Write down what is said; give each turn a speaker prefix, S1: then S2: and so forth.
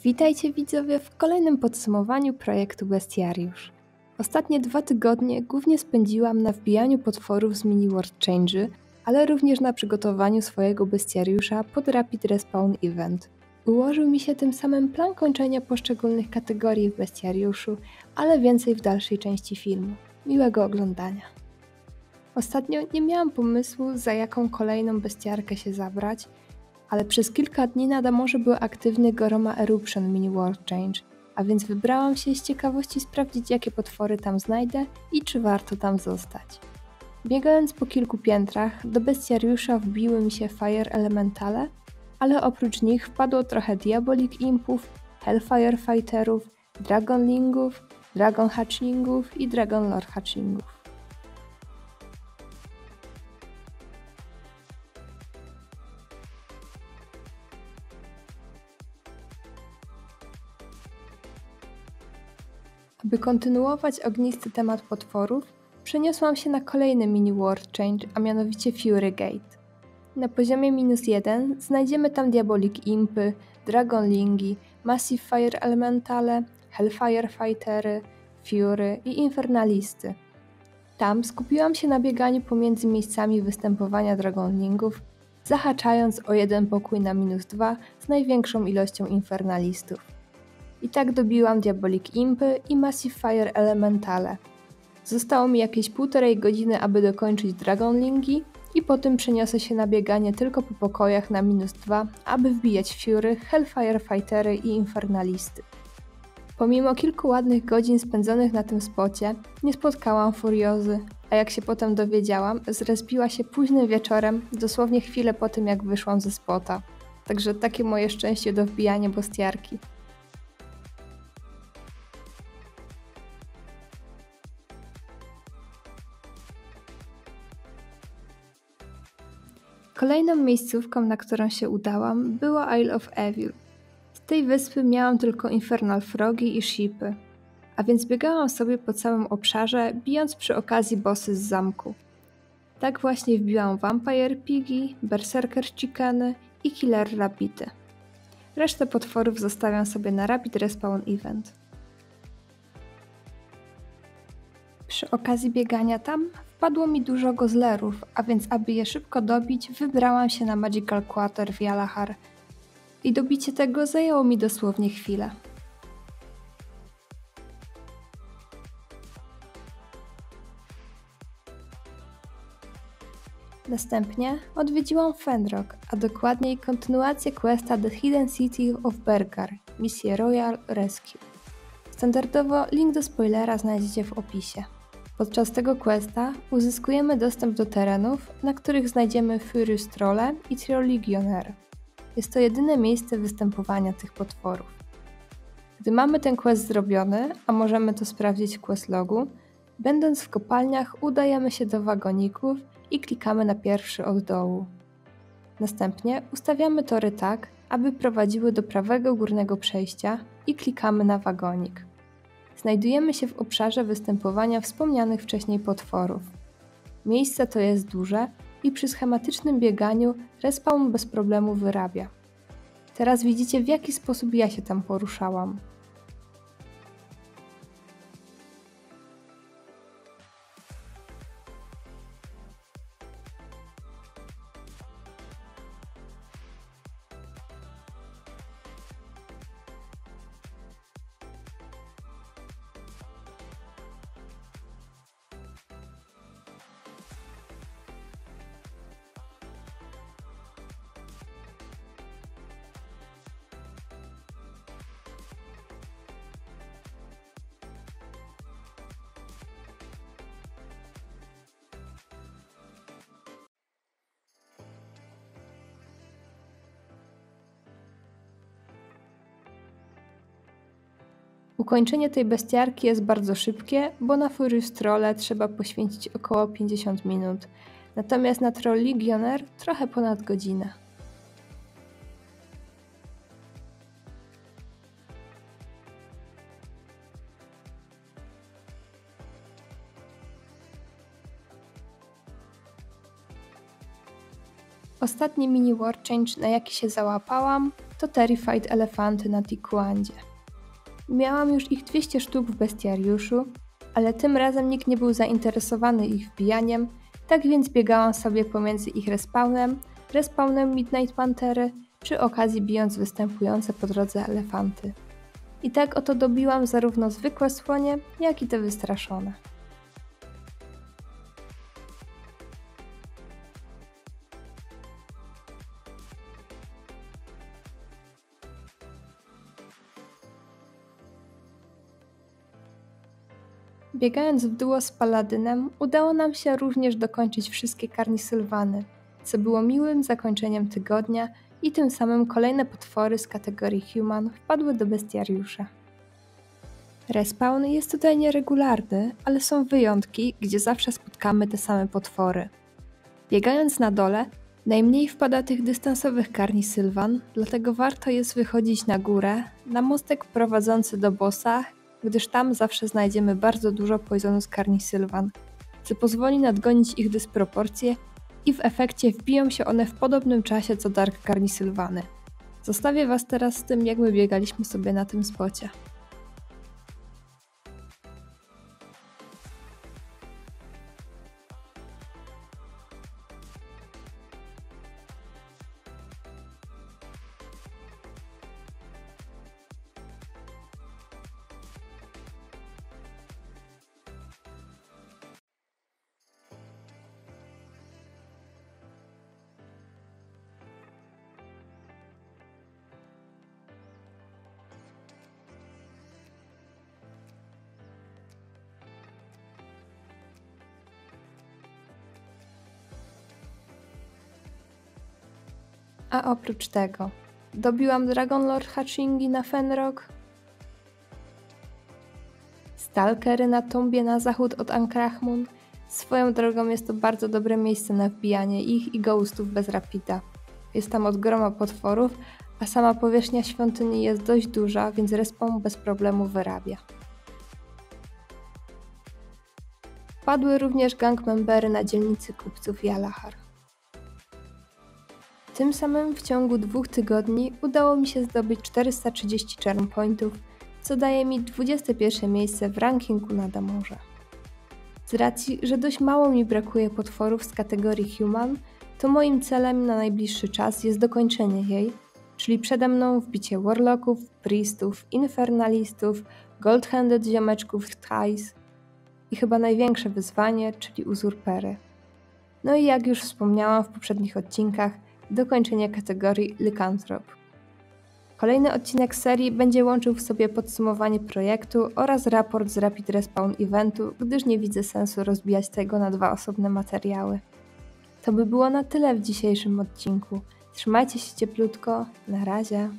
S1: Witajcie widzowie w kolejnym podsumowaniu projektu Bestiariusz. Ostatnie 2 tygodnie głównie spędziłam na wbijaniu potworów z mini World Change'y, ale również na przygotowaniu swojego bestiariusza pod Rapid Respawn Event. Ułożył mi się tym samym plan kończenia poszczególnych kategorii w bestiariuszu, ale więcej w dalszej części filmu. Miłego oglądania. Ostatnio nie miałam pomysłu, za jaką kolejną bestiarkę się zabrać, ale przez kilka dni na Damorze był aktywny Goroma Eruption Mini World Change, a więc wybrałam się z ciekawości sprawdzić, jakie potwory tam znajdę i czy warto tam zostać. Biegając po kilku piętrach, do bestiariusza wbiły mi się Fire Elementale, ale oprócz nich wpadło trochę Diabolic Impów, Hellfire Fighterów, Dragonlingów, Dragon Hatchlingów i Dragon Lord Hatchlingów. Aby kontynuować ognisty temat potworów, przeniosłam się na kolejny mini World Change, a mianowicie Fury Gate. Na poziomie -1 znajdziemy tam Diabolic Impy, Dragonlingi, Massive Fire Elementale, Hellfire Fightery, Fury i Infernalisty. Tam skupiłam się na bieganiu pomiędzy miejscami występowania Dragonlingów, zahaczając o jeden pokój na -2 z największą ilością Infernalistów. I tak dobiłam Diabolic Impy i Massive Fire Elementale. Zostało mi jakieś 1,5 godziny, aby dokończyć Dragonlingi i potem przeniosę się na bieganie tylko po pokojach na -2, aby wbijać Fury, Hellfire Fightery i Infernalisty. Pomimo kilku ładnych godzin spędzonych na tym spocie, nie spotkałam Furiozy, a jak się potem dowiedziałam, zrespiła się późnym wieczorem, dosłownie chwilę po tym jak wyszłam ze spota. Także takie moje szczęście do wbijania bostiarki. Kolejną miejscówką, na którą się udałam, była Isle of Evil. Z tej wyspy miałam tylko Infernal Frogi i Shipy, a więc biegałam sobie po całym obszarze, bijąc przy okazji bossy z zamku. Tak właśnie wbiłam Vampire Piggy, Berserker Chickeny i Killer Rabbity. Resztę potworów zostawiam sobie na Rapid Respawn Event. Przy okazji biegania tam wpadło mi dużo gozlerów, a więc aby je szybko dobić, wybrałam się na Magical Quarter w Jalahar. I dobicie tego zajęło mi dosłownie chwilę. Następnie odwiedziłam Fenrock, a dokładniej kontynuację questa The Hidden City of Bergar, misję Royal Rescue. Standardowo link do spoilera znajdziecie w opisie. Podczas tego questa uzyskujemy dostęp do terenów, na których znajdziemy Furious Trolle i Troll Legionnaire. Jest to jedyne miejsce występowania tych potworów. Gdy mamy ten quest zrobiony, a możemy to sprawdzić w questlogu, będąc w kopalniach udajemy się do wagoników i klikamy na pierwszy od dołu. Następnie ustawiamy tory tak, aby prowadziły do prawego górnego przejścia i klikamy na wagonik. Znajdujemy się w obszarze występowania wspomnianych wcześniej potworów. Miejsce to jest duże i przy schematycznym bieganiu respawn bez problemu wyrabia. Teraz widzicie, w jaki sposób ja się tam poruszałam. Ukończenie tej bestiarki jest bardzo szybkie, bo na Furious Trolle trzeba poświęcić około 50 minut, natomiast na Troll Legionnaire trochę ponad godzinę. Ostatni mini World Change, na jaki się załapałam, to Terrified elefanty na Tikuandzie. Miałam już ich 200 sztuk w bestiariuszu, ale tym razem nikt nie był zainteresowany ich wbijaniem, tak więc biegałam sobie pomiędzy ich respawnem Midnight Pantery, przy okazji bijąc występujące po drodze elefanty. I tak oto dobiłam zarówno zwykłe słonie, jak i te wystraszone. Biegając w duo z Paladynem, udało nam się również dokończyć wszystkie Karnisylwany, co było miłym zakończeniem tygodnia i tym samym kolejne potwory z kategorii Human wpadły do bestiariusza. Respawn jest tutaj nieregularny, ale są wyjątki, gdzie zawsze spotkamy te same potwory. Biegając na dole, najmniej wpada tych dystansowych Karnisylwan, dlatego warto jest wychodzić na górę, na mostek prowadzący do bossa, gdyż tam zawsze znajdziemy bardzo dużo Poisonous Karnisylwan, co pozwoli nadgonić ich dysproporcje i w efekcie wbiją się one w podobnym czasie co Dark Karnisylwany. Zostawię was teraz z tym, jak my biegaliśmy sobie na tym spocie. A oprócz tego, dobiłam Dragonlord Hatchingi na Fenrog, Stalkery na Tumbie na zachód od Ankrachmun. Swoją drogą jest to bardzo dobre miejsce na wbijanie ich i ghostów bez rapida. Jest tam od groma potworów, a sama powierzchnia świątyni jest dość duża, więc respawn bez problemu wyrabia. Padły również gangmembery na dzielnicy kupców Jalahar. Tym samym w ciągu 2 tygodni udało mi się zdobyć 430 charm pointów, co daje mi 21 miejsce w rankingu na Damorze. Z racji, że dość mało mi brakuje potworów z kategorii Human, to moim celem na najbliższy czas jest dokończenie jej, czyli przede mną wbicie Warlocków, Priestów, Infernalistów, Gold-Handed ziomeczków Thais i chyba największe wyzwanie, czyli Uzurpery. No i jak już wspomniałam w poprzednich odcinkach, dokończenie kategorii Lycanthrope. Kolejny odcinek serii będzie łączył w sobie podsumowanie projektu oraz raport z Rapid Respawn Eventu, gdyż nie widzę sensu rozbijać tego na 2 osobne materiały. To by było na tyle w dzisiejszym odcinku. Trzymajcie się cieplutko, na razie.